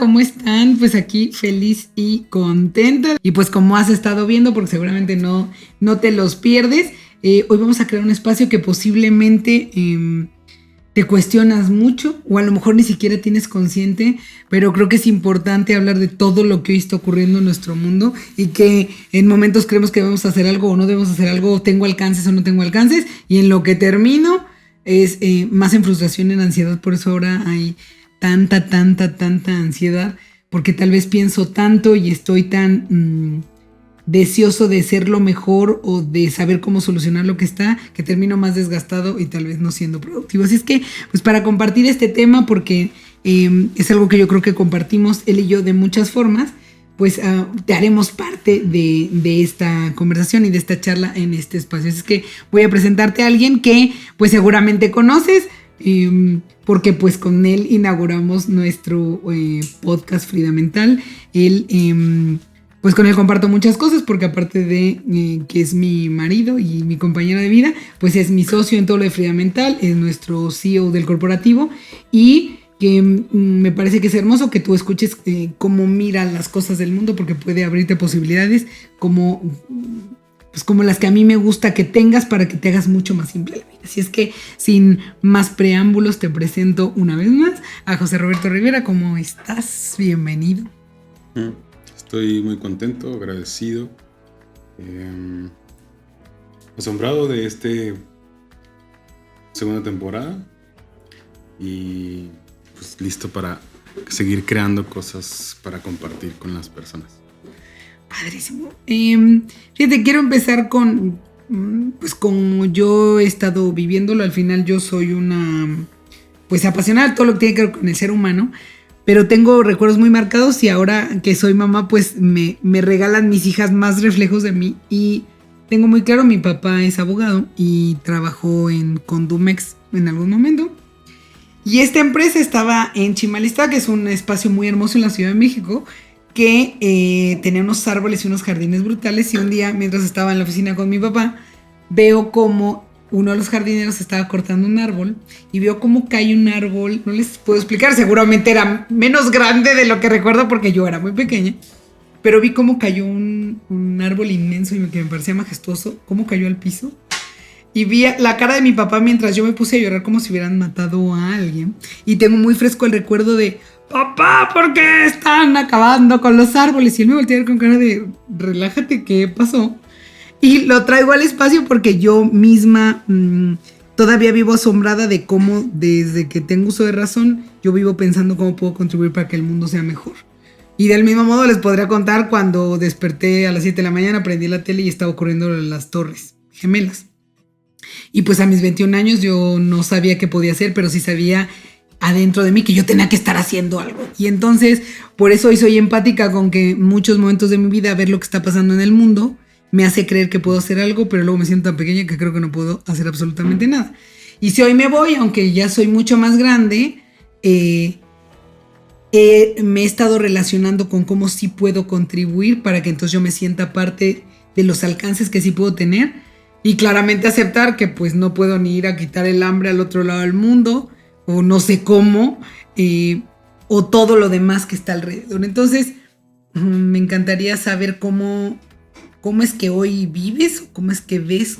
¿cómo están? Pues aquí feliz y contenta. Y pues como has estado viendo, porque seguramente no te los pierdes, hoy vamos a crear un espacio que posiblemente te cuestionas mucho o a lo mejor ni siquiera tienes consciente, pero creo que es importante hablar de todo lo que hoy está ocurriendo en nuestro mundo y que en momentos creemos que debemos hacer algo o no debemos hacer algo, tengo alcances o no tengo alcances, y en lo que termino es más en frustración, en ansiedad. Por eso ahora hay tanta ansiedad, porque tal vez pienso tanto y estoy tan deseoso de ser lo mejor o de saber cómo solucionar lo que está, que termino más desgastado y tal vez no siendo productivo. Así es que, pues para compartir este tema, porque es algo que yo creo que compartimos él y yo de muchas formas, pues te haremos parte de esta conversación y de esta charla en este espacio. Así es que voy a presentarte a alguien que pues seguramente conoces, porque pues con él inauguramos nuestro podcast Frida Mental. Él... Pues con él comparto muchas cosas, porque aparte de que es mi marido y mi compañero de vida, pues es mi socio en todo lo de Frida Mental, es nuestro CEO del corporativo, y que me parece que es hermoso que tú escuches cómo mira las cosas del mundo, porque puede abrirte posibilidades como las que a mí me gusta que tengas para que te hagas mucho más simple la vida. Así es que sin más preámbulos te presento una vez más a José Roberto Rivera. ¿Cómo estás? Bienvenido. Estoy muy contento, agradecido, asombrado de esta segunda temporada y pues listo para seguir creando cosas para compartir con las personas. Padrísimo. Fíjate, quiero empezar con, pues como yo he estado viviéndolo. Al final yo soy una, pues apasionada de todo lo que tiene que ver con el ser humano, pero tengo recuerdos muy marcados, y ahora que soy mamá, pues me regalan mis hijas más reflejos de mí. Y tengo muy claro, mi papá es abogado y trabajó en Condumex en algún momento. Y esta empresa estaba en Chimalistá, que es un espacio muy hermoso en la Ciudad de México, que tenía unos árboles y unos jardines brutales. Y un día, mientras estaba en la oficina con mi papá, veo como uno de los jardineros estaba cortando un árbol y veo cómo cae un árbol. No les puedo explicar, seguramente era menos grande de lo que recuerdo porque yo era muy pequeña, pero vi cómo cayó un árbol inmenso y que me parecía majestuoso, cómo cayó al piso. Y vi la cara de mi papá mientras yo me puse a llorar como si hubieran matado a alguien. Y tengo muy fresco el recuerdo de: papá, ¿por qué están acabando con los árboles? Y él me volteó a ver con cara de: relájate, ¿qué pasó? Y lo traigo al espacio porque yo misma todavía vivo asombrada de cómo desde que tengo uso de razón yo vivo pensando cómo puedo contribuir para que el mundo sea mejor. Y del mismo modo les podría contar cuando desperté a las 7 de la mañana, prendí la tele y estaba ocurriendo las Torres Gemelas. Y pues a mis 21 años yo no sabía qué podía hacer, pero sí sabía adentro de mí que yo tenía que estar haciendo algo. Y entonces por eso hoy soy empática con que muchos momentos de mi vida, ver lo que está pasando en el mundo me hace creer que puedo hacer algo, pero luego me siento tan pequeña que creo que no puedo hacer absolutamente nada. Y si hoy me voy, aunque ya soy mucho más grande, me he estado relacionando con cómo sí puedo contribuir para que entonces yo me sienta parte de los alcances que sí puedo tener, y claramente aceptar que pues no puedo ni ir a quitar el hambre al otro lado del mundo, o no sé cómo, o todo lo demás que está alrededor. Entonces me encantaría saber cómo es que hoy vives, o cómo es que ves,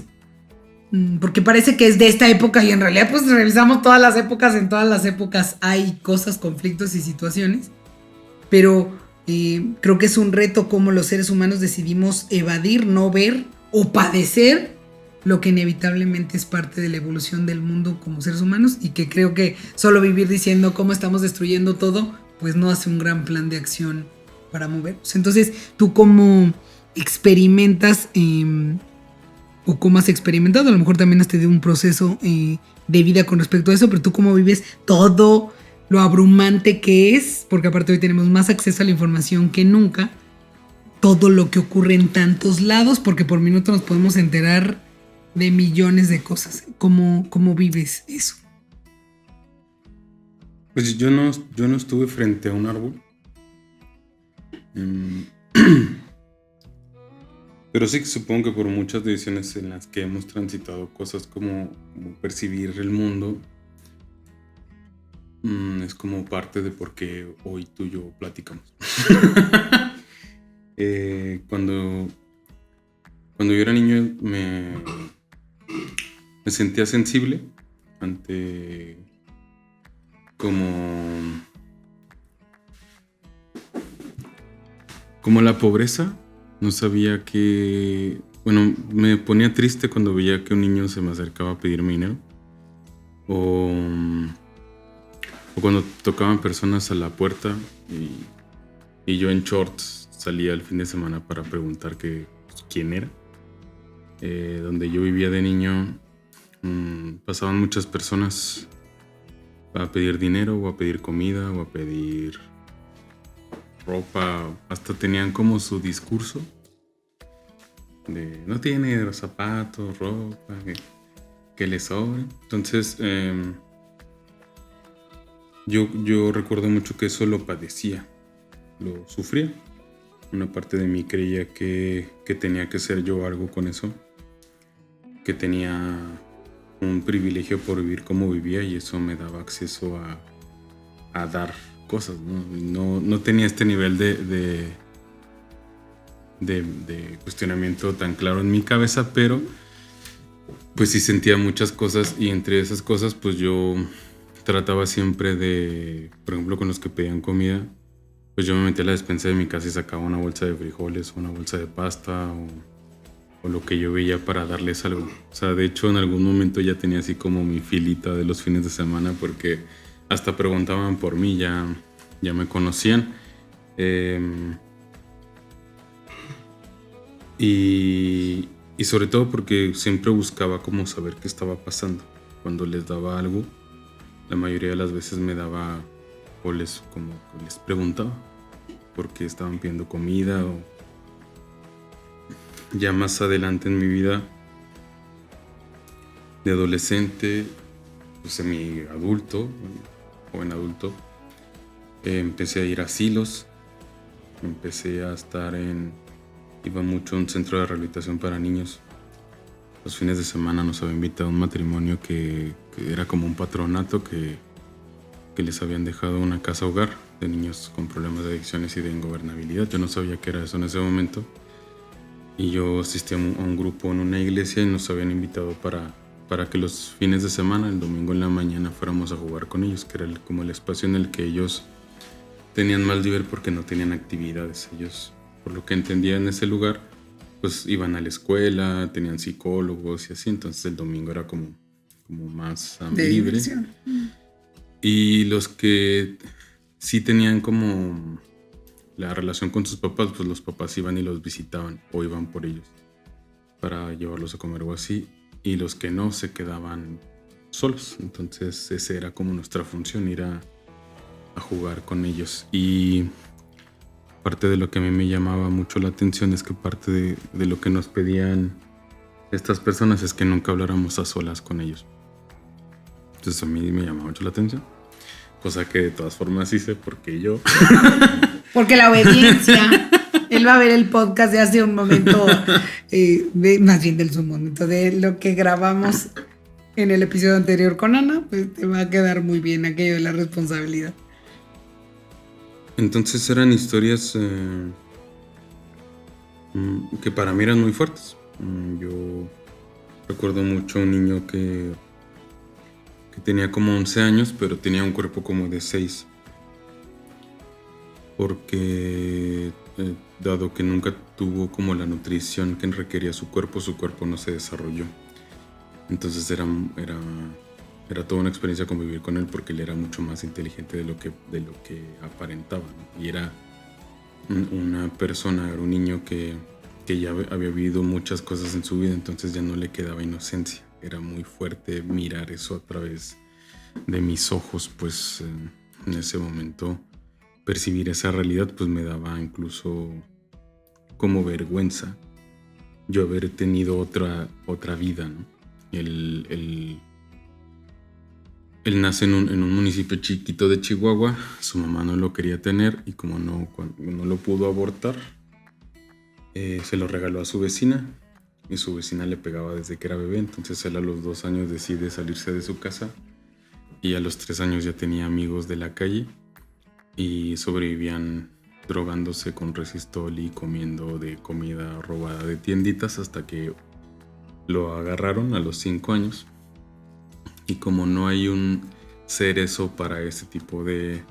porque parece que es de esta época y en realidad pues revisamos todas las épocas. En todas las épocas hay cosas, conflictos y situaciones, pero creo que es un reto cómo los seres humanos decidimos evadir, no ver o padecer lo que inevitablemente es parte de la evolución del mundo como seres humanos, y que creo que solo vivir diciendo cómo estamos destruyendo todo pues no hace un gran plan de acción para movernos. Entonces, ¿tú cómo experimentas o cómo has experimentado? A lo mejor también has tenido un proceso de vida con respecto a eso, pero ¿tú cómo vives todo lo abrumante que es? Porque aparte hoy tenemos más acceso a la información que nunca, todo lo que ocurre en tantos lados, porque por minuto nos podemos enterar de millones de cosas. ¿Cómo vives eso? Pues yo no estuve frente a un árbol. Pero sí que supongo que por muchas decisiones en las que hemos transitado, cosas como percibir el mundo, Es como parte de por qué hoy tú y yo platicamos. Cuando yo era niño me sentía sensible ante como la pobreza. No sabía que... Bueno, me ponía triste cuando veía que un niño se me acercaba a pedirme dinero. O cuando tocaban personas a la puerta y yo en shorts salía el fin de semana para preguntar quién era. Donde yo vivía de niño, pasaban muchas personas a pedir dinero o a pedir comida o a pedir ropa. Hasta tenían como su discurso de no tiene zapatos, ropa, que le sobre. Entonces yo recuerdo mucho que eso lo padecía, lo sufría. Una parte de mí creía que tenía que ser yo algo con eso, que tenía un privilegio por vivir como vivía y eso me daba acceso a dar cosas, ¿no? No tenía este nivel de cuestionamiento tan claro en mi cabeza, pero pues sí sentía muchas cosas y entre esas cosas pues yo trataba siempre de, por ejemplo, con los que pedían comida, pues yo me metía a la despensa de mi casa y sacaba una bolsa de frijoles o una bolsa de pasta o lo que yo veía para darles algo. O sea, de hecho en algún momento ya tenía así como mi filita de los fines de semana porque hasta preguntaban por mí, ya me conocían. Y sobre todo porque siempre buscaba como saber qué estaba pasando. Cuando les daba algo, la mayoría de las veces me daba o les preguntaba por qué estaban pidiendo comida. O ya más adelante en mi vida de adolescente, pues semi-adulto, joven adulto, empecé a ir a asilos, empecé a estar iba mucho a un centro de rehabilitación para niños. Los fines de semana nos había invitado a un matrimonio que era como un patronato que les habían dejado una casa hogar de niños con problemas de adicciones y de ingobernabilidad. Yo no sabía qué era eso en ese momento. Y yo asistí a un grupo en una iglesia y nos habían invitado para que los fines de semana, el domingo en la mañana, fuéramos a jugar con ellos, que era como el espacio en el que ellos tenían más libre porque no tenían actividades. Ellos, por lo que entendía en ese lugar, pues iban a la escuela, tenían psicólogos y así, entonces el domingo era como más de libre. Diversión. Y los que sí tenían como la relación con sus papás, pues los papás iban y los visitaban o iban por ellos para llevarlos a comer o así, y los que no se quedaban solos. Entonces esa era como nuestra función, ir a jugar con ellos. Y parte de lo que a mí me llamaba mucho la atención es que parte de lo que nos pedían estas personas es que nunca habláramos a solas con ellos. Entonces a mí me llamaba mucho la atención, cosa que de todas formas hice porque porque la obediencia. Él va a ver el podcast de hace un momento, más bien del su momento, de lo que grabamos en el episodio anterior con Ana, pues te va a quedar muy bien aquello de la responsabilidad. Entonces eran historias que para mí eran muy fuertes. Yo recuerdo mucho a un niño que tenía como 11 años, pero tenía un cuerpo como de 6. Porque dado que nunca tuvo como la nutrición que requería su cuerpo no se desarrolló. Entonces era toda una experiencia convivir con él porque él era mucho más inteligente de lo que aparentaba, ¿no? Y era una persona, era un niño que ya había vivido muchas cosas en su vida, entonces ya no le quedaba inocencia. Era muy fuerte mirar eso a través de mis ojos, pues en ese momento percibir esa realidad pues me daba incluso como vergüenza yo haber tenido otra vida, ¿no? Él nace en un municipio chiquito de Chihuahua. Su mamá no lo quería tener y como no lo pudo abortar, se lo regaló a su vecina y su vecina le pegaba desde que era bebé. Entonces él a los 2 años decide salirse de su casa y a los 3 años ya tenía amigos de la calle y sobrevivían drogándose con resistol y comiendo de comida robada de tienditas hasta que lo agarraron a los 5 años. Y como no hay un cerezo para ese tipo de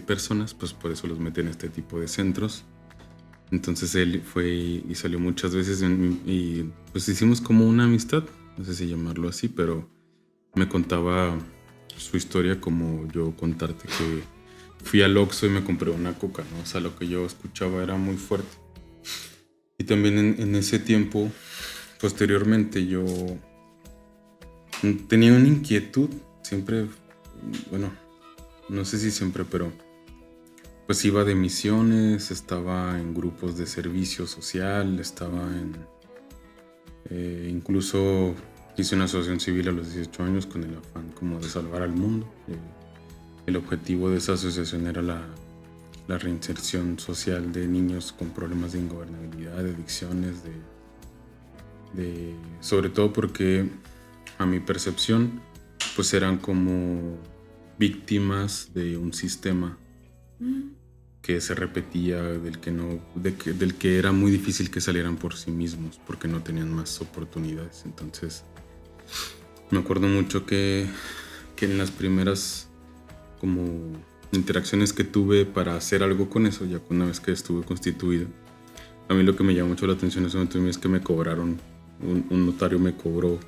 personas, pues por eso los meten en este tipo de centros. Entonces él fue y salió muchas veces y pues hicimos como una amistad, no sé si llamarlo así, pero me contaba su historia como yo contarte que fui al Oxxo y me compré una coca, ¿no? O sea, lo que yo escuchaba era muy fuerte. Y también en ese tiempo, posteriormente, yo tenía una inquietud, siempre, bueno, no sé si siempre, pero pues iba de misiones, estaba en grupos de servicio social, estaba incluso hice una asociación civil a los 18 años con el afán como de salvar al mundo. El objetivo de esa asociación era la reinserción social de niños con problemas de ingobernabilidad, de adicciones, sobre todo porque a mi percepción pues eran como víctimas de un sistema que se repetía, del que era muy difícil que salieran por sí mismos porque no tenían más oportunidades. Entonces me acuerdo mucho que en las primeras como interacciones que tuve para hacer algo con eso, ya una vez que estuve constituido, a mí lo que me llamó mucho la atención en ese momento es que me cobraron, un notario me cobró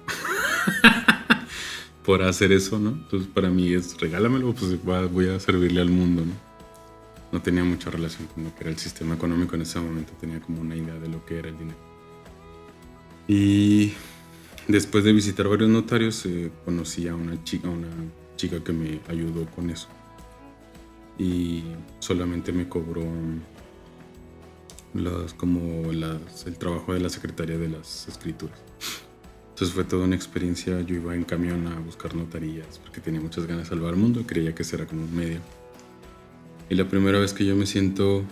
por hacer eso, ¿no? Entonces para mí es, regálamelo, pues voy a servirle al mundo, ¿no? No tenía mucha relación con lo que era el sistema económico en ese momento, tenía como una idea de lo que era el dinero. Y después de visitar varios notarios, conocí a una chica que me ayudó con eso. Y solamente me cobró el trabajo de la Secretaría de las Escrituras. Entonces fue toda una experiencia. Yo iba en camión a buscar notarías porque tenía muchas ganas de salvar al mundo y creía que ese era como un medio. Y la primera vez que yo me siento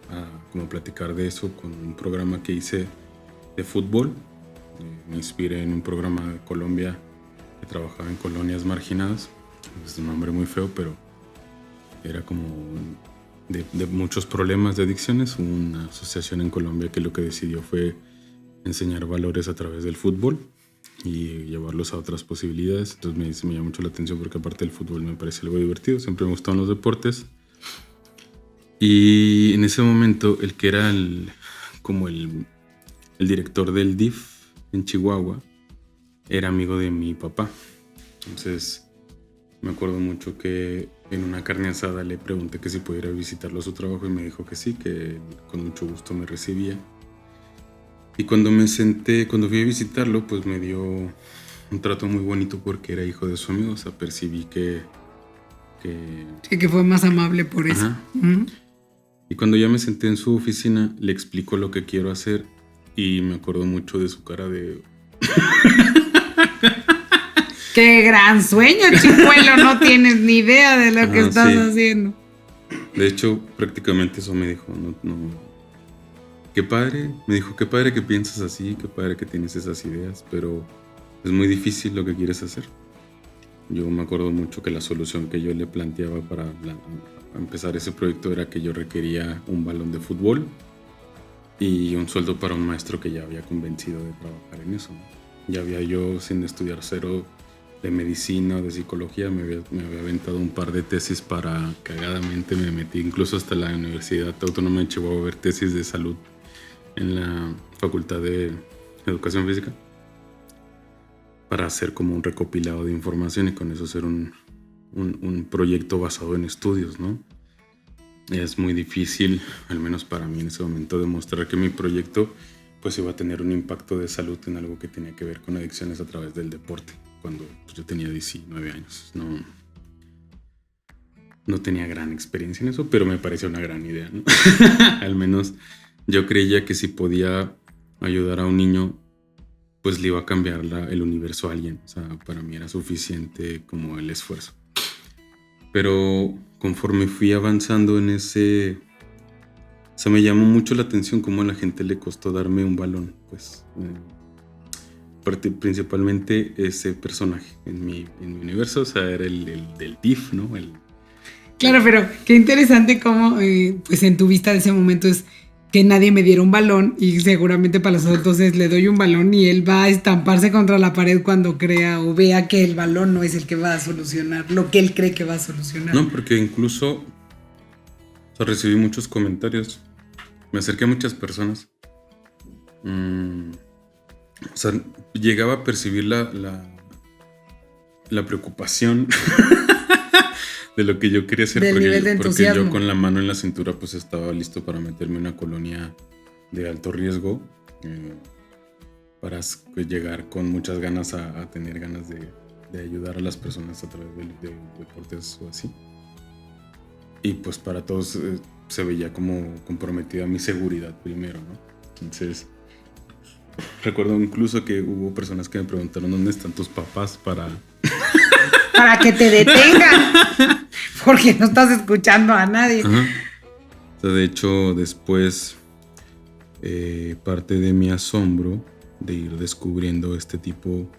a como platicar de eso con un programa que hice de fútbol, me inspiré en un programa de Colombia que trabajaba en colonias marginadas. Es un nombre muy feo, pero era como de muchos problemas de adicciones. Hubo una asociación en Colombia que lo que decidió fue enseñar valores a través del fútbol y llevarlos a otras posibilidades. Entonces me llamó mucho la atención porque aparte del fútbol me parece algo divertido. Siempre me gustaban los deportes. Y en ese momento el que era el director del DIF en Chihuahua era amigo de mi papá. Entonces me acuerdo mucho que en una carne asada le pregunté que si pudiera visitarlo a su trabajo y me dijo que sí, que con mucho gusto me recibía. Y cuando fui a visitarlo, pues me dio un trato muy bonito porque era hijo de su amigo. O sea, percibí que sí, que fue más amable por eso. Uh-huh. Y cuando ya me senté en su oficina, le explico lo que quiero hacer y me acuerdo mucho de su cara de... ¡Qué gran sueño, chicuelo! No tienes ni idea de lo que estás haciendo. De hecho, prácticamente eso me dijo, no. Qué padre, me dijo, qué padre que piensas así, qué padre que tienes esas ideas, pero es muy difícil lo que quieres hacer. Yo me acuerdo mucho que la solución que yo le planteaba para empezar ese proyecto era que yo requería un balón de fútbol y un sueldo para un maestro que ya había convencido de trabajar en eso, ¿no? Ya había yo, sin estudiar cero de medicina o de psicología, me había aventado un par de tesis cagadamente me metí incluso hasta la Universidad Autónoma de Chihuahua a ver tesis de salud en la Facultad de Educación Física para hacer como un recopilado de información y con eso hacer un proyecto basado en estudios, ¿no? Es muy difícil, al menos para mí en ese momento, demostrar que mi proyecto pues iba a tener un impacto de salud en algo que tenía que ver con adicciones a través del deporte, cuando pues, yo tenía 19 años. No tenía gran experiencia en eso, pero me parecía una gran idea, ¿no? Al menos yo creía que si podía ayudar a un niño, pues le iba a cambiar el universo a alguien. O sea, para mí era suficiente como el esfuerzo. Pero conforme fui avanzando en ese... O sea, me llamó mucho la atención cómo a la gente le costó darme un balón. Pues principalmente ese personaje en mi universo, o sea, era el del DIF, ¿no? Claro, pero qué interesante cómo, pues en tu vista de ese momento es que nadie me diera un balón y seguramente para los otros es le doy un balón y él va a estamparse contra la pared cuando crea o vea que el balón no es el que va a solucionar lo que él cree que va a solucionar. No, porque incluso recibí muchos comentarios, me acerqué a muchas personas. O sea, llegaba a percibir la preocupación de lo que yo quería hacer. Del nivel de entusiasmo. Porque yo con la mano en la cintura pues estaba listo para meterme en una colonia de alto riesgo, para llegar con muchas ganas a tener ganas de ayudar a las personas a través de deportes o así. Y pues para todos se veía como comprometida mi seguridad primero, ¿no? Entonces recuerdo incluso que hubo personas que me preguntaron dónde están tus papás para que te detengan, porque no estás escuchando a nadie. Ajá. O sea, de hecho, después parte de mi asombro de ir descubriendo este tipo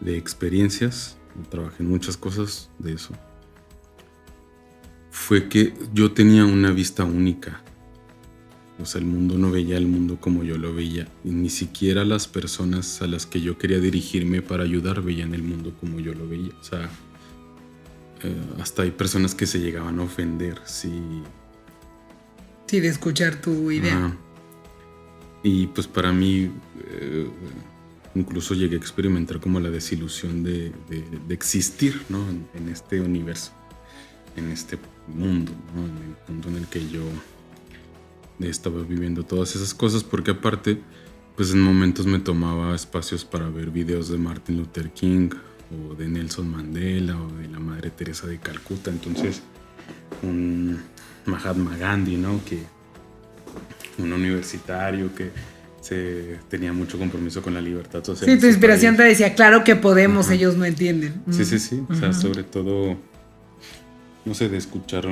de experiencias, trabajé en muchas cosas de eso, fue que yo tenía una vista única. O sea, el mundo no veía el mundo como yo lo veía. Y ni siquiera las personas a las que yo quería dirigirme para ayudar veían el mundo como yo lo veía. O sea, hasta hay personas que se llegaban a ofender. Sí, de escuchar tu idea. Y pues para mí, incluso llegué a experimentar como la desilusión de existir, ¿no? En este universo, en este mundo, ¿no? En el punto en el que yo estaba viviendo todas esas cosas, porque aparte pues en momentos me tomaba espacios para ver videos de Martin Luther King o de Nelson Mandela o de la Madre Teresa de Calcuta. Entonces un Mahatma Gandhi, ¿no? Que un universitario que tenía mucho compromiso con la libertad social. Sí, tu inspiración te decía, claro que podemos. Ajá. Ellos no entienden. Sí. O sea, sobre todo, no sé, de escuchar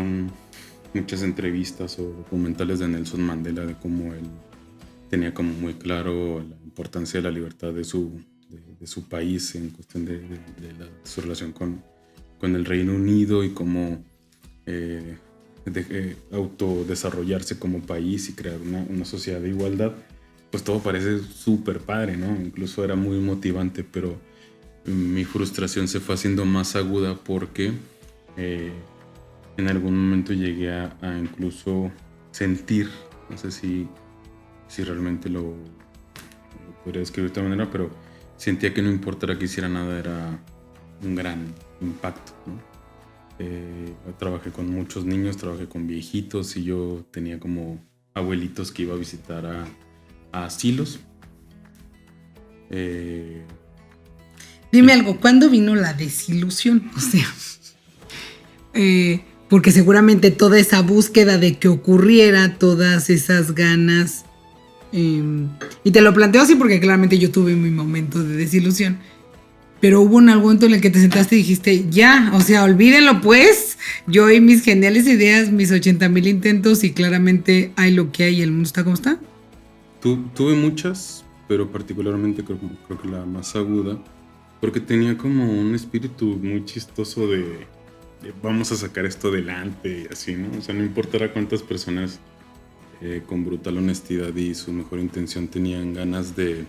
muchas entrevistas o documentales de Nelson Mandela, de cómo él tenía como muy claro la importancia de la libertad de su país en cuestión de su relación con el Reino Unido y cómo autodesarrollarse como país y crear una sociedad de igualdad. Pues todo parece súper padre, ¿no? Incluso era muy motivante, pero mi frustración se fue haciendo más aguda porque en algún momento llegué a incluso sentir, no sé si realmente lo podría describir de esta manera, pero sentía que no importara que hiciera nada, era un gran impacto, ¿no? Trabajé con muchos niños, trabajé con viejitos y yo tenía como abuelitos que iba a visitar a asilos. Dime algo, ¿cuándo vino la desilusión? O sea, porque seguramente toda esa búsqueda de que ocurriera, todas esas ganas, y te lo planteo así porque claramente yo tuve mi momento de desilusión, pero hubo un momento en el que te sentaste y dijiste, ya, o sea, olvídenlo pues, yo y mis geniales ideas, mis 80,000 intentos y claramente hay lo que hay y el mundo está como está. Tuve muchas, pero particularmente creo que la más aguda, porque tenía como un espíritu muy chistoso de vamos a sacar esto adelante y así, ¿no? O sea, no importara cuántas personas con brutal honestidad y su mejor intención tenían ganas de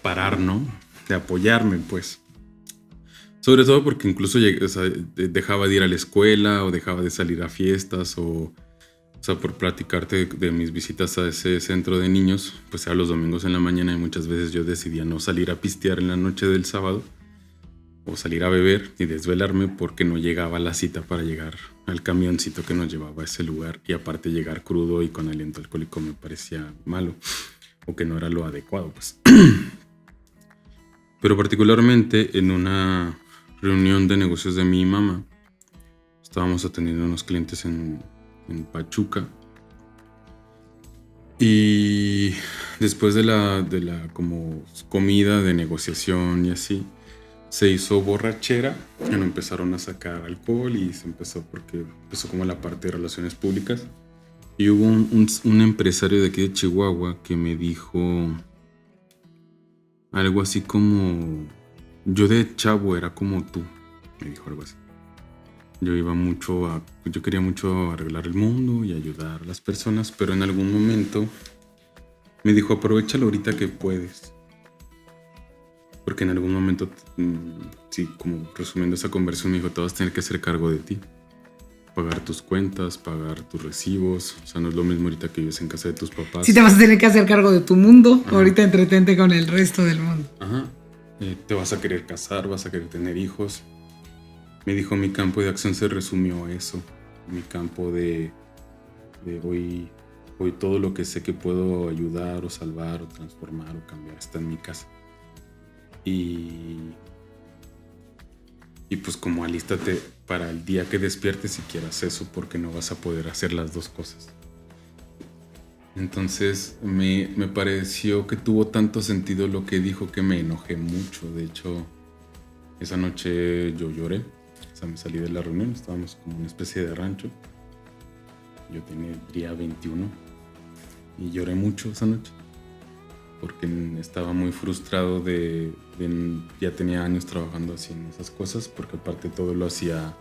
parar, ¿no? De apoyarme, pues. Sobre todo porque incluso dejaba de ir a la escuela o dejaba de salir a fiestas o sea, por platicarte de mis visitas a ese centro de niños, pues era los domingos en la mañana y muchas veces yo decidía no salir a pistear en la noche del sábado o salir a beber y desvelarme porque no llegaba a la cita para llegar al camioncito que nos llevaba a ese lugar, y aparte llegar crudo y con aliento alcohólico me parecía malo o que no era lo adecuado, pues. Pero particularmente en una reunión de negocios de mi mamá, estábamos atendiendo a unos clientes en Pachuca, y después de la como comida de negociación y así, se hizo borrachera, bueno, empezaron a sacar alcohol y empezó como la parte de relaciones públicas, y hubo un empresario de aquí de Chihuahua que me dijo algo así como, yo de chavo era como tú, me dijo algo así. Yo quería mucho arreglar el mundo y ayudar a las personas, pero en algún momento me dijo, aprovéchalo ahorita que puedes. Porque en algún momento, sí, como resumiendo esa conversación, me dijo, te vas a tener que hacer cargo de ti. Pagar tus cuentas, pagar tus recibos. O sea, no es lo mismo ahorita que vives en casa de tus papás. Sí, te vas a tener que hacer cargo de tu mundo. Ajá. Ahorita entretente con el resto del mundo. Ajá. Te vas a querer casar, vas a querer tener hijos. Me dijo, mi campo de acción se resumió a eso. Mi campo de hoy todo lo que sé que puedo ayudar o salvar o transformar o cambiar está en mi casa. Y pues como alístate para el día que despiertes y quieras eso, porque no vas a poder hacer las dos cosas. Entonces me pareció que tuvo tanto sentido lo que dijo que me enojé mucho. De hecho, esa noche yo lloré. O sea, me salí de la reunión, estábamos como una especie de rancho. Yo tenía 21 y lloré mucho esa noche. Porque estaba muy frustrado ya tenía años trabajando así en esas cosas, porque aparte todo lo hacía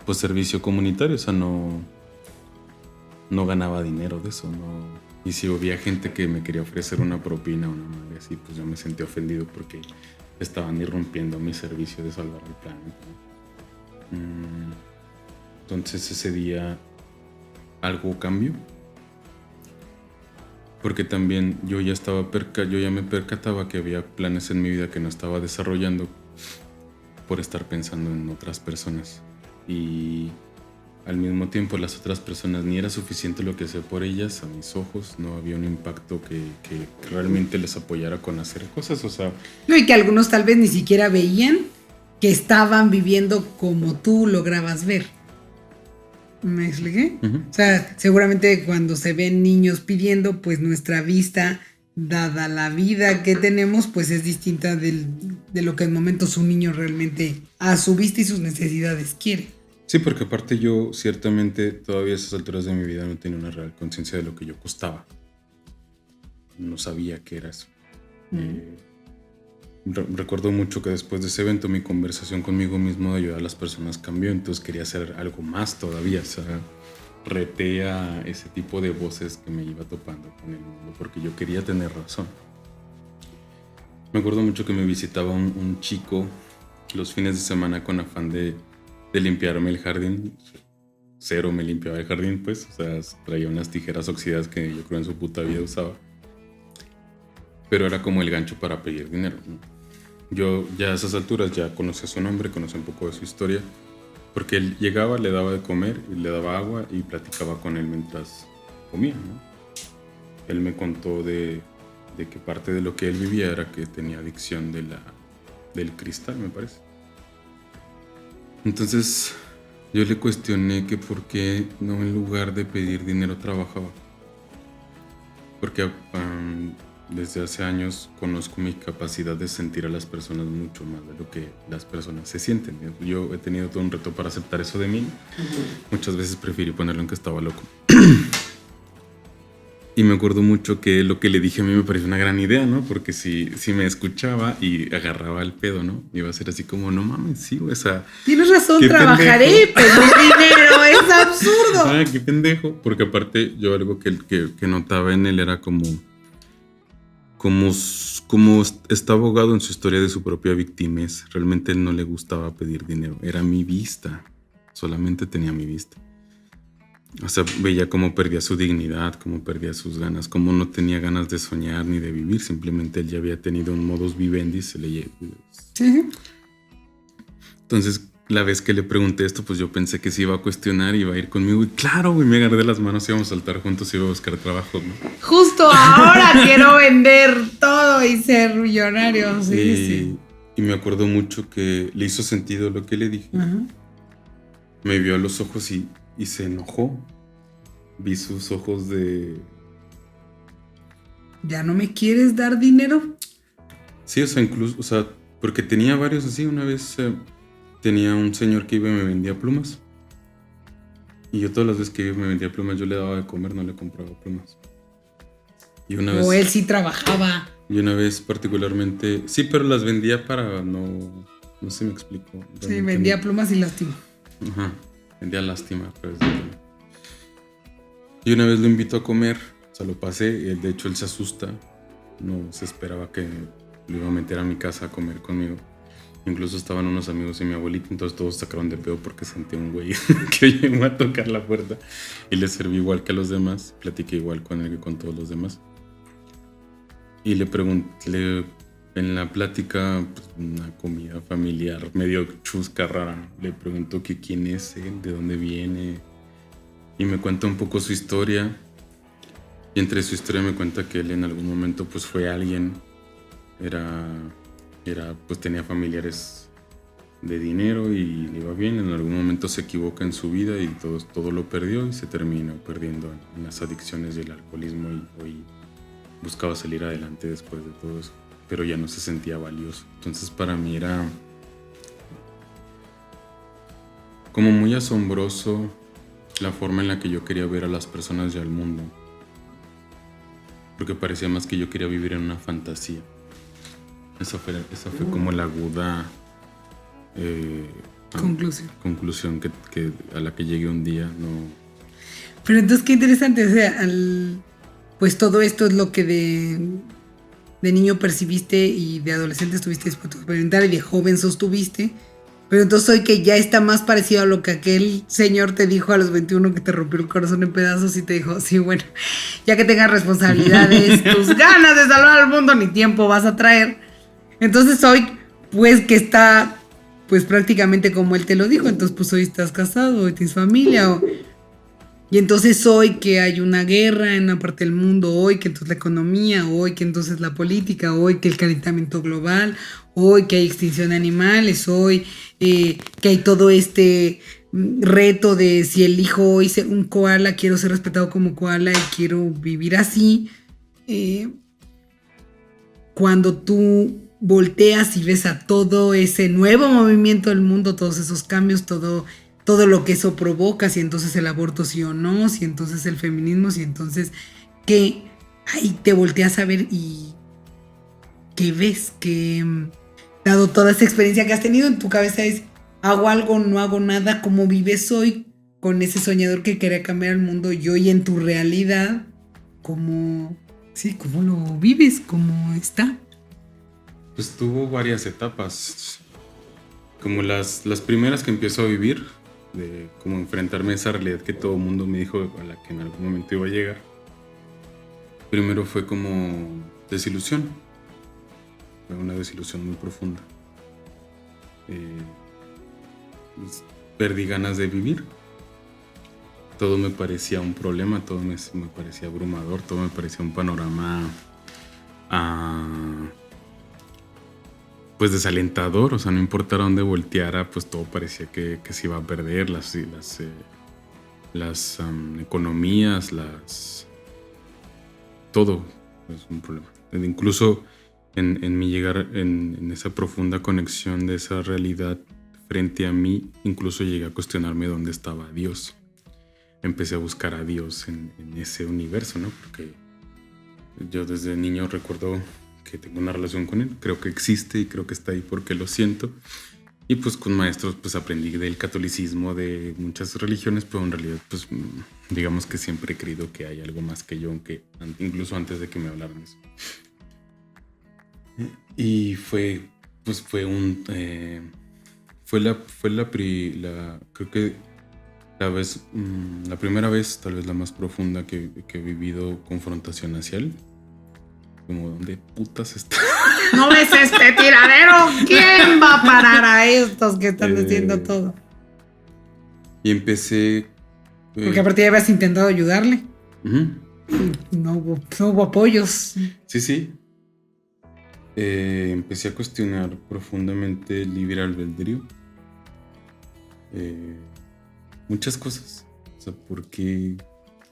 pues servicio comunitario, o sea, no ganaba dinero de eso, no. Y si había gente que me quería ofrecer una propina o una madre así, pues yo me sentí ofendido porque estaban irrumpiendo mi servicio de salvar el planeta. Entonces ese día algo cambió. Porque también yo ya me percataba que había planes en mi vida que no estaba desarrollando por estar pensando en otras personas. Y al mismo tiempo las otras personas ni era suficiente lo que hacía por ellas, a mis ojos no había un impacto que realmente les apoyara con hacer cosas, o sea... No, y que algunos tal vez ni siquiera veían que estaban viviendo como tú lograbas ver. ¿Me expliqué? Uh-huh. O sea, seguramente cuando se ven niños pidiendo, pues nuestra vista, dada la vida que tenemos, pues es distinta de lo que en momentos un niño realmente a su vista y sus necesidades quiere. Sí, porque aparte yo ciertamente todavía a esas alturas de mi vida no tenía una real conciencia de lo que yo costaba. No sabía qué era eso. Recuerdo mucho que después de ese evento mi conversación conmigo mismo de ayudar a las personas cambió, entonces quería hacer algo más todavía, o sea, reté a ese tipo de voces que me iba topando con el mundo porque yo quería tener razón. Me acuerdo mucho que me visitaba un chico los fines de semana con afán de limpiarme el jardín. Cero me limpiaba el jardín, pues, o sea, traía unas tijeras oxidadas que yo creo en su puta vida usaba. Pero era como el gancho para pedir dinero, ¿no? Yo ya a esas alturas ya conocía su nombre, conocía un poco de su historia, porque él llegaba, le daba de comer, y le daba agua y platicaba con él mientras comía, ¿no? Él me contó de que parte de lo que él vivía era que tenía adicción del cristal, me parece. Entonces yo le cuestioné que por qué no en lugar de pedir dinero trabajaba. Porque desde hace años conozco mi capacidad de sentir a las personas mucho más de lo que las personas se sienten. Yo he tenido todo un reto para aceptar eso de mí. Uh-huh. Muchas veces preferí ponerlo en que estaba loco. Y me acuerdo mucho que lo que le dije a mí me pareció una gran idea, ¿no? Porque si me escuchaba y agarraba el pedo, ¿no? Iba a ser así como, no mames, sí, o sea... Tienes razón, trabajaré, pedir dinero, es absurdo. Ah, qué pendejo. Porque aparte yo algo que notaba en él era como está abogado en su historia de su propia victimez. Realmente él no le gustaba pedir dinero. Era mi vista. Solamente tenía mi vista. O sea, veía cómo perdía su dignidad, cómo perdía sus ganas, cómo no tenía ganas de soñar ni de vivir. Simplemente él ya había tenido un modus vivendi. Sí. Entonces, la vez que le pregunté esto, pues yo pensé que se iba a cuestionar, iba a ir conmigo. Y claro, güey, me agarré de las manos, íbamos a saltar juntos y iba a buscar trabajo, ¿no? Justo ahora quiero vender todo y ser millonario. Sí. Y me acuerdo mucho que le hizo sentido lo que le dije. Uh-huh. Me vio a los ojos y se enojó. Vi sus ojos de... ¿Ya no me quieres dar dinero? Sí, o sea, incluso, o sea, porque tenía varios así. Una vez tenía un señor que iba y me vendía plumas. Y yo todas las veces que me vendía plumas yo le daba de comer, no le compraba plumas. Y una O vez, él sí trabajaba. y una vez particularmente, sí, pero las vendía para no sé si me explico. Sí, Realmente vendía no. plumas y lástima. Ajá, vendía lástima. Y una vez lo invito a comer, o sea, lo pasé, y de hecho él se asusta, no se esperaba que lo iba a meter a mi casa a comer conmigo. Incluso estaban unos amigos y mi abuelita, entonces todos sacaron de pedo porque sentí un güey que llegó a tocar la puerta y le serví igual que a los demás, platiqué igual con él que con todos los demás. Y le pregunté, en la plática, pues, una comida familiar medio chusca, rara, le preguntó que quién es él, de dónde viene, y me cuenta un poco su historia. Y entre su historia me cuenta que él en algún momento pues fue alguien, pues tenía familiares de dinero y le iba bien. En algún momento se equivoca en su vida y todo lo perdió y se terminó perdiendo en las adicciones y el alcoholismo y hoy buscaba salir adelante después de todo eso, pero ya no se sentía valioso. Entonces para mí era como muy asombroso la forma en la que yo quería ver a las personas y al mundo, porque parecía más que yo quería vivir en una fantasía. Esa fue como la aguda conclusión que a la que llegué un día. No. Pero entonces qué interesante, o sea, pues todo esto es lo que de niño percibiste y de adolescente estuviste dispuesto a experimentar y de joven sostuviste. Pero entonces hoy que ya está más parecido a lo que aquel señor te dijo a los 21 que te rompió el corazón en pedazos y te dijo, sí, bueno, ya que tengas responsabilidades, tus ganas de salvar al mundo ni tiempo vas a traer. Entonces hoy, pues que está, pues prácticamente como él te lo dijo, entonces pues hoy estás casado, hoy tienes familia, y entonces hoy que hay una guerra en una parte del mundo, hoy que entonces la economía, hoy que entonces la política, hoy que el calentamiento global, hoy que hay extinción de animales, hoy que hay todo este reto de si elijo hoy ser un koala, quiero ser respetado como koala y quiero vivir así. Cuando tú volteas y ves a todo ese nuevo movimiento del mundo, todos esos cambios, todo lo que eso provoca, si entonces el aborto sí o no, si entonces el feminismo, si entonces que ahí te volteas a ver y que ves que dado toda esa experiencia que has tenido en tu cabeza es hago algo, no hago nada, cómo vives hoy con ese soñador que quería cambiar el mundo y hoy en tu realidad, cómo lo vives, cómo está. Pues tuvo varias etapas, como las primeras que empiezo a vivir, de como enfrentarme a esa realidad que todo el mundo me dijo a la que en algún momento iba a llegar. Primero fue como desilusión, fue una desilusión muy profunda. Pues, perdí ganas de vivir. Todo me parecía un problema, todo me parecía abrumador, todo me parecía un panorama pues desalentador, o sea, no importara dónde volteara, pues todo parecía que se iba a perder, las economías, todo es un problema. Incluso en mi llegar en esa profunda conexión de esa realidad frente a mí, incluso llegué a cuestionarme dónde estaba Dios. Empecé a buscar a Dios en ese universo, ¿no? Porque yo desde niño recuerdo que tengo una relación con él, creo que existe y creo que está ahí porque lo siento. Y pues con maestros pues aprendí del catolicismo, de muchas religiones, pero en realidad pues digamos que siempre he creído que hay algo más que yo, aunque incluso antes de que me hablaran eso. Y fue creo que la primera vez, tal vez la más profunda que he vivido confrontación hacia él. Como, ¿dónde putas está? ¿No ves este tiradero? ¿Quién va a parar a estos que están diciendo todo? Y empecé... Porque aparte ya habías intentado ayudarle. Uh-huh. No hubo apoyos. Sí. Empecé a cuestionar profundamente el libre albedrío. Muchas cosas. O sea, ¿por qué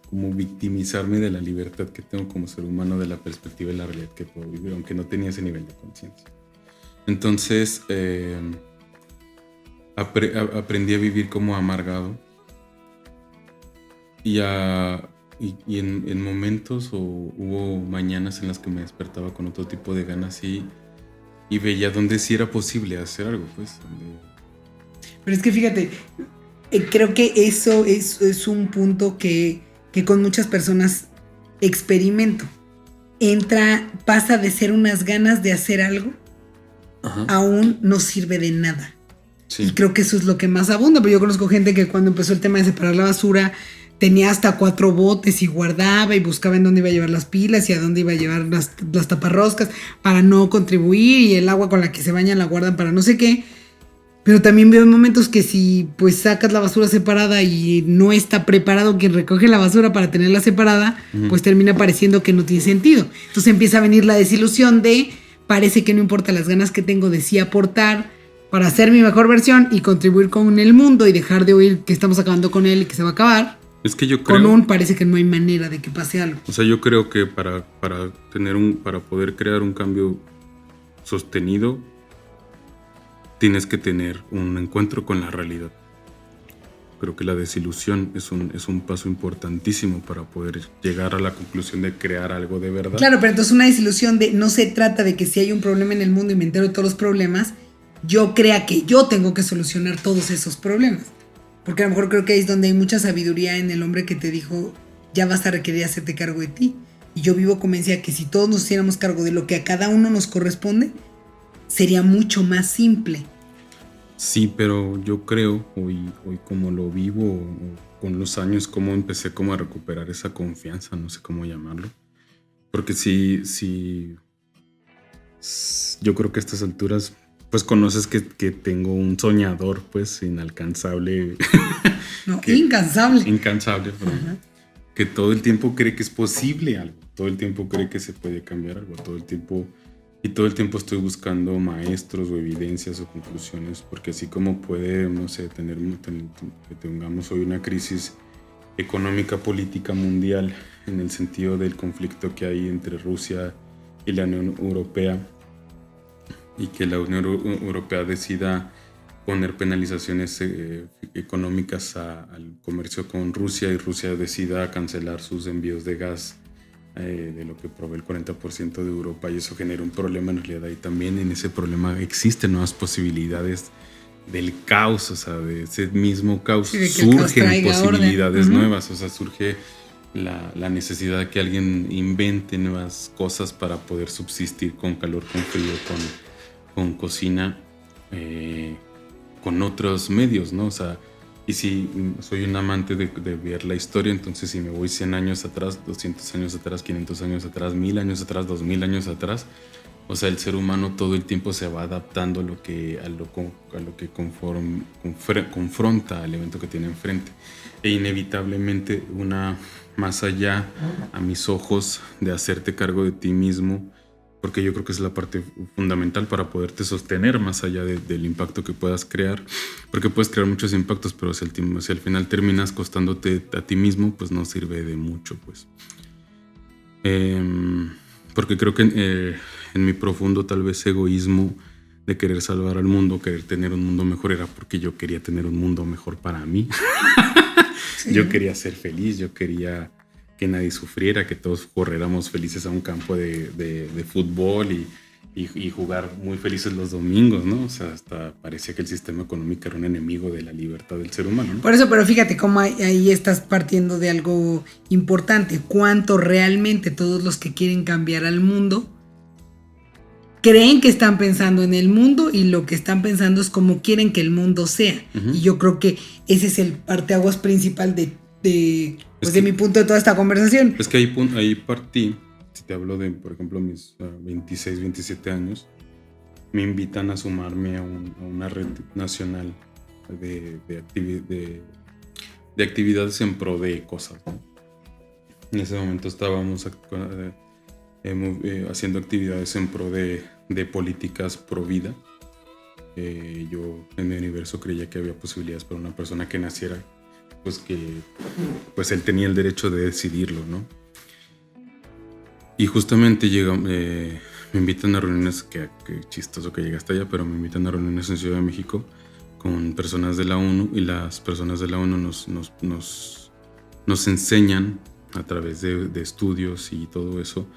como victimizarme de la libertad que tengo como ser humano, de la perspectiva de la realidad que puedo vivir, aunque no tenía ese nivel de conciencia? Entonces aprendí a vivir como amargado y a y en momentos o hubo mañanas en las que me despertaba con otro tipo de ganas y veía donde sí era posible hacer algo, pues. Pero es que fíjate, creo que eso es un punto que con muchas personas experimento. Pasa de ser unas ganas de hacer algo, Ajá. aún no sirve de nada. Sí. Y creo que eso es lo que más abunda. Pero yo conozco gente que cuando empezó el tema de separar la basura, tenía hasta 4 botes y guardaba y buscaba en dónde iba a llevar las pilas y a dónde iba a llevar las taparroscas para no contribuir, y el agua con la que se bañan la guardan para no sé qué. Pero también veo momentos que si pues sacas la basura separada y no está preparado quien recoge la basura para tenerla separada, pues termina pareciendo que no tiene sentido. Entonces empieza a venir la desilusión de, parece que no importa las ganas que tengo de sí aportar para hacer mi mejor versión y contribuir con el mundo y dejar de oír que estamos acabando con él y que se va a acabar. Es que yo creo... Parece que no hay manera de que pase algo. O sea, yo creo que para poder crear un cambio sostenido, tienes que tener un encuentro con la realidad. Creo que la desilusión es un paso importantísimo para poder llegar a la conclusión de crear algo de verdad. Claro, pero entonces una desilusión no se trata de que si hay un problema en el mundo y me entero de todos los problemas, yo crea que yo tengo que solucionar todos esos problemas. Porque a lo mejor creo que ahí es donde hay mucha sabiduría en el hombre que te dijo, ya vas a requerir hacerte cargo de ti. Y yo vivo convencida que si todos nos hiciéramos cargo de lo que a cada uno nos corresponde, sería mucho más simple. Sí, pero yo creo, hoy como lo vivo, con los años, como empecé como a recuperar esa confianza, no sé cómo llamarlo. Porque sí, yo creo que a estas alturas, pues conoces que tengo un soñador, pues inalcanzable. No, incansable. Incansable, perdón. Que todo el tiempo cree que es posible algo, todo el tiempo cree que se puede cambiar algo, todo el tiempo estoy buscando maestros o evidencias o conclusiones, porque así como puede, no sé, que tengamos hoy una crisis económica, política mundial, en el sentido del conflicto que hay entre Rusia y la Unión Europea, y que la Unión Europea decida poner penalizaciones económicas al comercio con Rusia, y Rusia decida cancelar sus envíos de gas de lo que provee el 40% de Europa, y eso genera un problema en realidad. Y también en ese problema existen nuevas posibilidades del caos, o sea, de ese mismo caos surgen posibilidades nuevas, o sea, surge la necesidad de que alguien invente nuevas cosas para poder subsistir con calor, con frío, con cocina, con otros medios, ¿no? O sea, y si soy un amante de ver la historia, entonces si me voy 100 años atrás, 200 años atrás, 500 años atrás, 1000 años atrás, 2000 años atrás, o sea, el ser humano todo el tiempo se va adaptando a lo que confronta al evento que tiene enfrente. E inevitablemente más allá a mis ojos de hacerte cargo de ti mismo, porque yo creo que es la parte fundamental para poderte sostener más allá del impacto que puedas crear, porque puedes crear muchos impactos, pero si al final terminas costándote a ti mismo, pues no sirve de mucho, pues. Porque creo que en mi profundo tal vez egoísmo de querer salvar al mundo, querer tener un mundo mejor, era porque yo quería tener un mundo mejor para mí. Sí. Yo quería ser feliz, yo quería que nadie sufriera, que todos corriéramos felices a un campo de fútbol y jugar muy felices los domingos, ¿no? O sea, hasta parecía que el sistema económico era un enemigo de la libertad del ser humano, ¿no? Por eso, pero fíjate cómo ahí estás partiendo de algo importante. ¿Cuánto realmente todos los que quieren cambiar al mundo creen que están pensando en el mundo, y lo que están pensando es cómo quieren que el mundo sea? Y yo creo que ese es el parteaguas principal de mi punto de toda esta conversación. Es que ahí partí. Si te hablo de, por ejemplo, mis 26, 27 años, me invitan a sumarme a una red nacional de actividades en pro de cosas, ¿no? En ese momento estábamos haciendo actividades en pro de políticas pro vida. Yo en mi universo creía que había posibilidades para una persona que naciera, pues él tenía el derecho de decidirlo, ¿no? Y justamente me invitan a reuniones, que chistoso que llegaste allá, pero me invitan a reuniones en Ciudad de México con personas de la ONU, y las personas de la ONU nos enseñan a través de estudios y todo eso,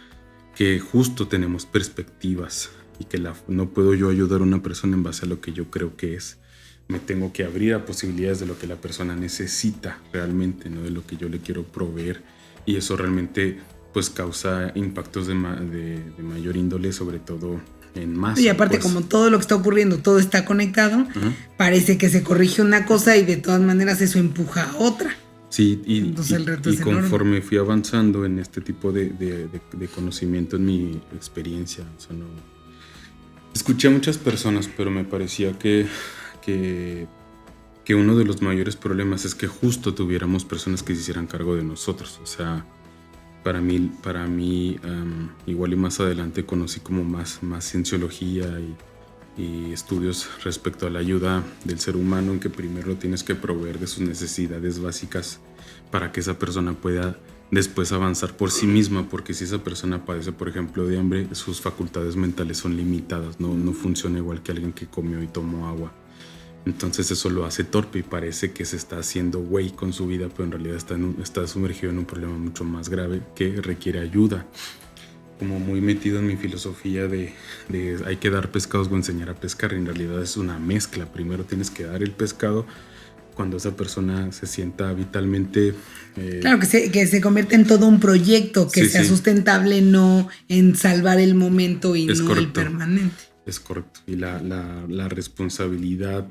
que justo tenemos perspectivas y que no puedo yo ayudar a una persona en base a lo que yo creo que es. Me tengo que abrir a posibilidades de lo que la persona necesita realmente, no de lo que yo le quiero proveer. Y eso realmente pues causa impactos de mayor índole, sobre todo en masa. Y aparte, pues, como todo lo que está ocurriendo, todo está conectado, parece que se corrige una cosa y de todas maneras eso empuja a otra. Sí, entonces el reto es conforme fui avanzando en este tipo de conocimiento, en mi experiencia, o sea, no, escuché a muchas personas, pero me parecía que uno de los mayores problemas es que justo tuviéramos personas que se hicieran cargo de nosotros. O sea, para mí igual y más adelante conocí como más cienciología y estudios respecto a la ayuda del ser humano, en que primero tienes que proveer de sus necesidades básicas para que esa persona pueda después avanzar por sí misma, porque si esa persona padece, por ejemplo, de hambre, sus facultades mentales son limitadas, no funciona igual que alguien que comió y tomó agua. Entonces eso lo hace torpe y parece que se está haciendo güey con su vida, pero en realidad está sumergido en un problema mucho más grave que requiere ayuda. Como muy metido en mi filosofía de hay que dar pescados o enseñar a pescar. En realidad es una mezcla. Primero tienes que dar el pescado cuando esa persona se sienta vitalmente... Claro, que se convierta en todo un proyecto, que sea sustentable, no en salvar el momento y es no correcto. el permanente. Es correcto. Y la responsabilidad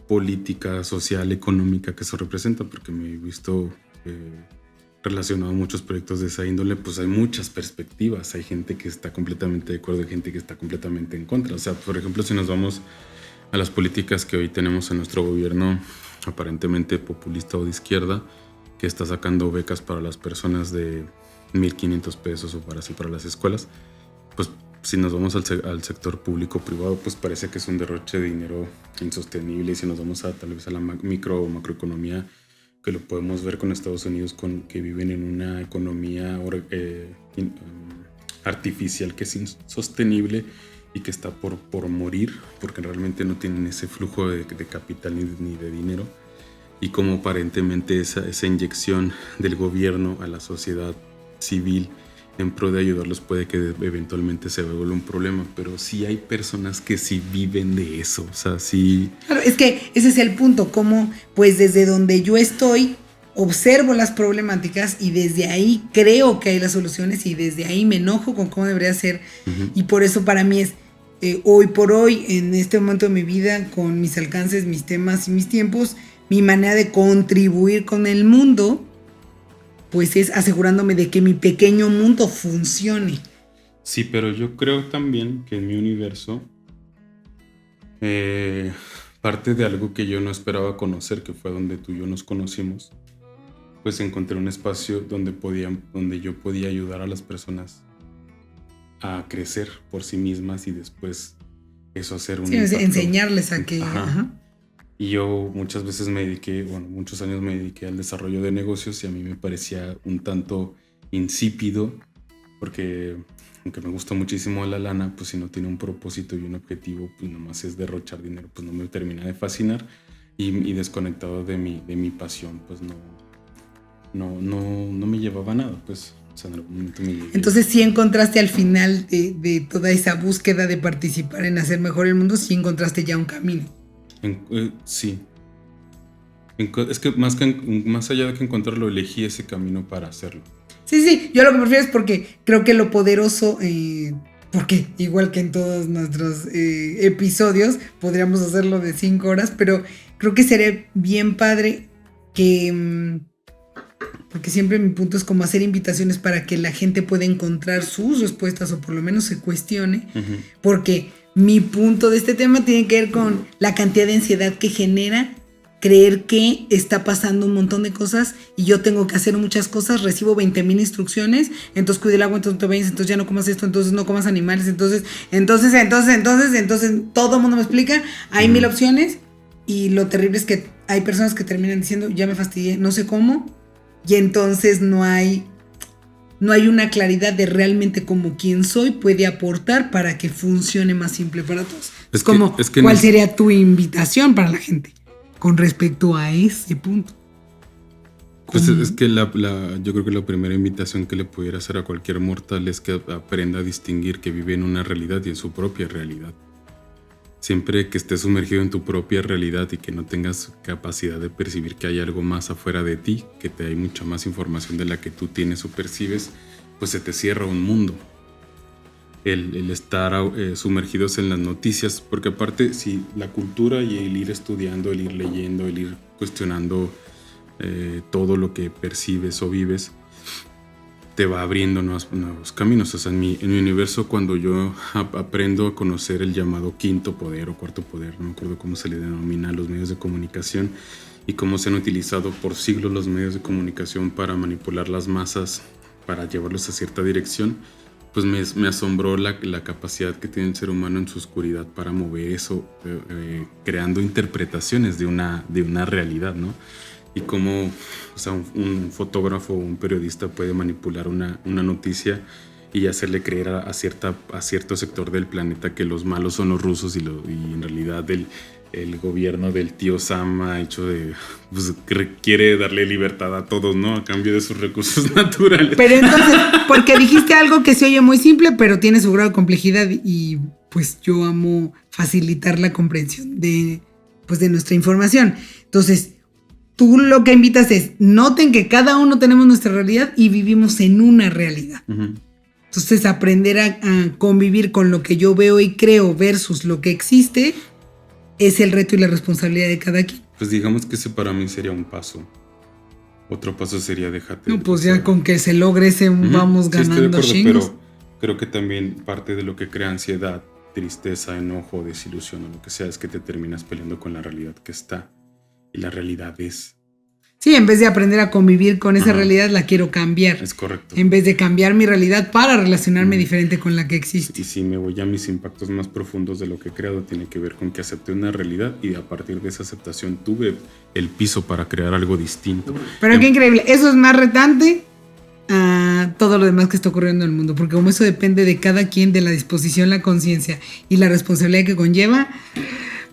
política, social, económica que eso representa, porque me he visto... relacionado a muchos proyectos de esa índole, pues hay muchas perspectivas. Hay gente que está completamente de acuerdo y gente que está completamente en contra. O sea, por ejemplo, si nos vamos a las políticas que hoy tenemos en nuestro gobierno, aparentemente populista o de izquierda, que está sacando becas para las personas de 1,500 pesos o para las escuelas, pues si nos vamos al sector público-privado, pues parece que es un derroche de dinero insostenible. Y si nos vamos tal vez a la micro o macroeconomía, que lo podemos ver con Estados Unidos, que viven en una economía artificial que es insostenible y que está por morir, porque realmente no tienen ese flujo de capital ni de dinero. Y como aparentemente esa inyección del gobierno a la sociedad civil en pro de ayudarlos puede que eventualmente se vuelva un problema, pero sí hay personas que sí viven de eso, o sea, sí... Claro, es que ese es el punto, como pues desde donde yo estoy observo las problemáticas y desde ahí creo que hay las soluciones y desde ahí me enojo con cómo debería ser. Y por eso para mí es hoy por hoy, en este momento de mi vida, con mis alcances, mis temas y mis tiempos, mi manera de contribuir con el mundo pues es asegurándome de que mi pequeño mundo funcione. Sí, pero yo creo también que en mi universo parte de algo que yo no esperaba conocer, que fue donde tú y yo nos conocimos, pues encontré un espacio donde yo podía ayudar a las personas a crecer por sí mismas y después eso hacer un impacto. Enseñarles a que... Ajá. Y yo muchos años me dediqué al desarrollo de negocios y a mí me parecía un tanto insípido, porque aunque me gusta muchísimo la lana, pues si no tiene un propósito y un objetivo, pues nomás es derrochar dinero, pues no me termina de fascinar, y desconectado de mi pasión, pues no me llevaba a nada, pues. O sea, en algún momento me llegué. Entonces sí encontraste al final de toda esa búsqueda de participar en hacer mejor el mundo, sí encontraste ya un camino. Sí. Es que más allá de que encontrarlo, elegí ese camino para hacerlo. Sí, yo lo que prefiero es porque creo que lo poderoso, porque igual que en todos nuestros episodios, podríamos hacerlo de 5 horas, pero creo que sería bien padre que... porque siempre mi punto es como hacer invitaciones para que la gente pueda encontrar sus respuestas o por lo menos se cuestione, porque mi punto de este tema tiene que ver con la cantidad de ansiedad que genera creer que está pasando un montón de cosas y yo tengo que hacer muchas cosas, recibo 20,000 instrucciones, entonces cuida el agua, entonces te bañes, entonces ya no comas esto, entonces no comas animales, entonces todo el mundo me explica, hay 1,000 opciones y lo terrible es que hay personas que terminan diciendo, ya me fastidié, no sé cómo, y entonces no hay una claridad de realmente cómo quién soy puede aportar para que funcione más simple para todos. ¿Cuál sería tu invitación para la gente con respecto a ese punto? Pues es que yo creo que la primera invitación que le pudiera hacer a cualquier mortal es que aprenda a distinguir que vive en una realidad y en su propia realidad. Siempre que estés sumergido en tu propia realidad y que no tengas capacidad de percibir que hay algo más afuera de ti, que hay mucha más información de la que tú tienes o percibes, pues se te cierra un mundo. El estar sumergidos en las noticias, porque aparte si la cultura y el ir estudiando, el ir leyendo, el ir cuestionando todo lo que percibes o vives, te va abriendo nuevos caminos. O sea, en mi universo, cuando yo aprendo a conocer el llamado quinto poder o cuarto poder, no me acuerdo cómo se le denomina a los medios de comunicación, y cómo se han utilizado por siglos los medios de comunicación para manipular las masas, para llevarlos a cierta dirección, pues me asombró la capacidad que tiene el ser humano en su oscuridad para mover eso, creando interpretaciones de una realidad, ¿no? Y cómo, o sea, un fotógrafo o un periodista puede manipular una noticia y hacerle creer a cierto sector del planeta que los malos son los rusos y en realidad el gobierno del tío Sam ha hecho pues, quiere darle libertad a todos, ¿no? A cambio de sus recursos naturales. Pero entonces, porque dijiste algo que se oye muy simple, pero tiene su grado de complejidad y pues yo amo facilitar la comprensión de nuestra información. Entonces, tú lo que invitas es, noten que cada uno tenemos nuestra realidad y vivimos en una realidad. Uh-huh. Entonces, aprender a convivir con lo que yo veo y creo versus lo que existe es el reto y la responsabilidad de cada quien. Pues digamos que ese para mí sería un paso. Otro paso sería dejarte. No, pues ya con que se logre ese vamos ganando chingos. Pero creo que también parte de lo que crea ansiedad, tristeza, enojo, desilusión o lo que sea es que te terminas peleando con la realidad que está. Y la realidad es. Sí, en vez de aprender a convivir con esa realidad, la quiero cambiar. Es correcto. En vez de cambiar mi realidad para relacionarme diferente con la que existe. Y si me voy a mis impactos más profundos de lo que he creado, tiene que ver con que acepté una realidad y a partir de esa aceptación tuve el piso para crear algo distinto. Pero qué increíble. Eso es más retante a todo lo demás que está ocurriendo en el mundo. Porque como eso depende de cada quien, de la disposición, la conciencia y la responsabilidad que conlleva,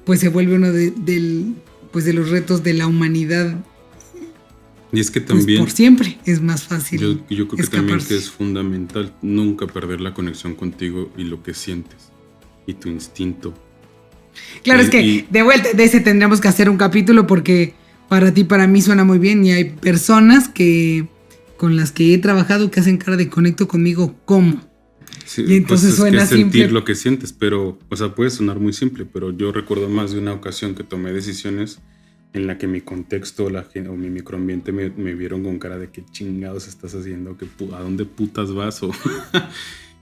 pues se vuelve uno de los retos de la humanidad. Y es que también, pues por siempre es más fácil. Yo creo que también que es fundamental nunca perder la conexión contigo y lo que sientes y tu instinto. Claro, es que de vuelta de ese tendríamos que hacer un capítulo porque para ti, para mí suena muy bien y hay personas con las que he trabajado que hacen cara de conecto conmigo, ¿cómo? Sí, y entonces pues suena es que sentir simple. Lo que sientes, pero, o sea, puede sonar muy simple, pero yo recuerdo más de una ocasión que tomé decisiones en la que mi contexto o mi microambiente me vieron con cara de qué chingados estás haciendo, a dónde putas vas,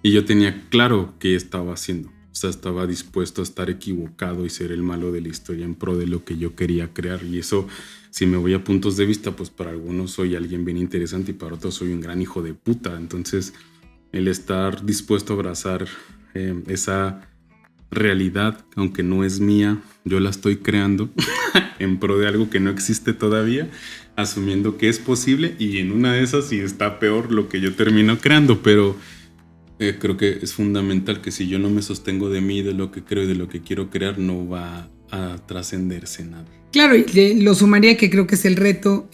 y yo tenía claro qué estaba haciendo. O sea, estaba dispuesto a estar equivocado y ser el malo de la historia en pro de lo que yo quería crear. Y eso, si me voy a puntos de vista, pues para algunos soy alguien bien interesante y para otros soy un gran hijo de puta. Entonces, el estar dispuesto a abrazar esa realidad, aunque no es mía, yo la estoy creando en pro de algo que no existe todavía, asumiendo que es posible y en una de esas sí está peor lo que yo termino creando, pero creo que es fundamental que si yo no me sostengo de mí, de lo que creo y de lo que quiero crear, no va a trascenderse nada. Claro, y lo sumaría que creo que es el reto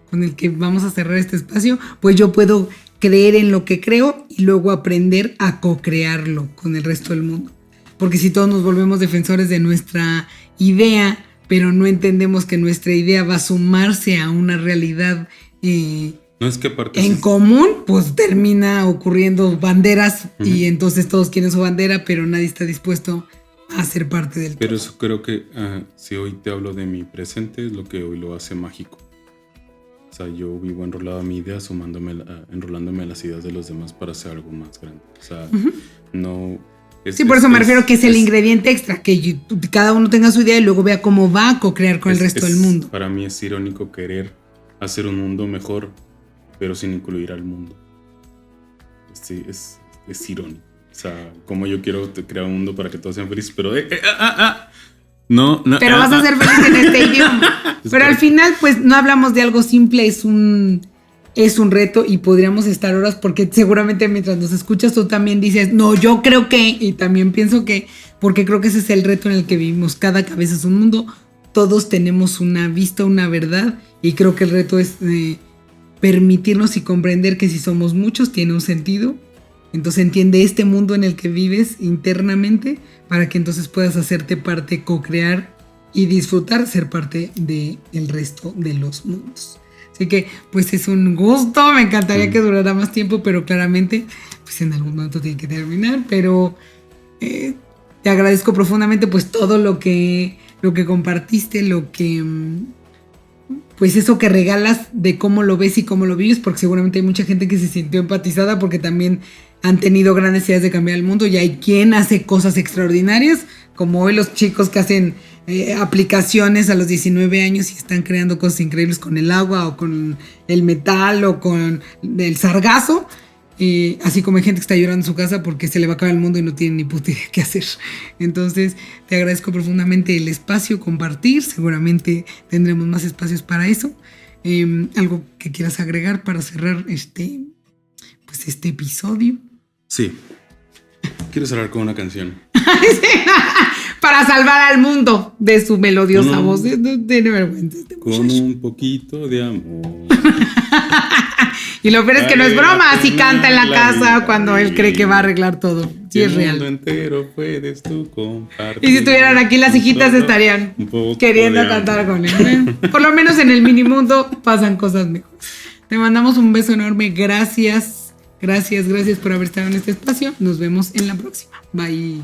con el que vamos a cerrar este espacio, pues yo puedo creer en lo que creo y luego aprender a co-crearlo con el resto del mundo. Porque si todos nos volvemos defensores de nuestra idea, pero no entendemos que nuestra idea va a sumarse a una realidad no, es que aparte en común, pues termina ocurriendo banderas y entonces todos quieren su bandera, pero nadie está dispuesto a ser parte del Pero eso creo que si hoy te hablo de mi presente, es lo que hoy lo hace mágico. O sea, yo vivo enrolado a mi idea, enrolándome a las ideas de los demás para hacer algo más grande. O sea, no... Sí, por eso me refiero que es el ingrediente extra, que cada uno tenga su idea y luego vea cómo va a co-crear con el resto del mundo. Para mí es irónico querer hacer un mundo mejor, pero sin incluir al mundo. Sí, es irónico. O sea, como yo quiero crear un mundo para que todos sean felices, pero... No, pero vas a ser feliz en este idioma. Pero al final, pues, no hablamos de algo simple, es un reto y podríamos estar horas porque seguramente mientras nos escuchas tú también dices, no, yo creo que, y también pienso que, porque creo que ese es el reto en el que vivimos. Cada cabeza es un mundo, todos tenemos una vista, una verdad y creo que el reto es permitirnos y comprender que si somos muchos tiene un sentido. Entonces entiende este mundo en el que vives internamente para que entonces puedas hacerte parte, co-crear y disfrutar ser parte del resto de los mundos. Así que pues es un gusto, me encantaría que durara más tiempo, pero claramente pues en algún momento tiene que terminar, pero te agradezco profundamente pues todo lo que compartiste, lo que pues eso que regalas de cómo lo ves y cómo lo vives, porque seguramente hay mucha gente que se sintió empatizada porque también han tenido grandes ideas de cambiar el mundo y hay quien hace cosas extraordinarias, como hoy los chicos que hacen aplicaciones a los 19 años y están creando cosas increíbles con el agua o con el metal o con el sargazo. Así como hay gente que está llorando en su casa porque se le va a acabar el mundo y no tiene ni puta idea qué hacer. Entonces te agradezco profundamente el espacio, compartir. Seguramente tendremos más espacios para eso. ¿Algo que quieras agregar para cerrar este episodio? Sí. Quiero cerrar con una canción. Para salvar al mundo de su melodiosa voz. No tiene vergüenza este con un poquito de amor. Y lo peor es que no es broma, así canta en la casa cuando él cree que va a arreglar todo. Sí, es real. El mundo entero puedes tú compartir. Y si estuvieran aquí las hijitas estarían queriendo cantar con él. Por lo menos en el minimundo pasan cosas mejores. Te mandamos un beso enorme. Gracias por haber estado en este espacio. Nos vemos en la próxima. Bye.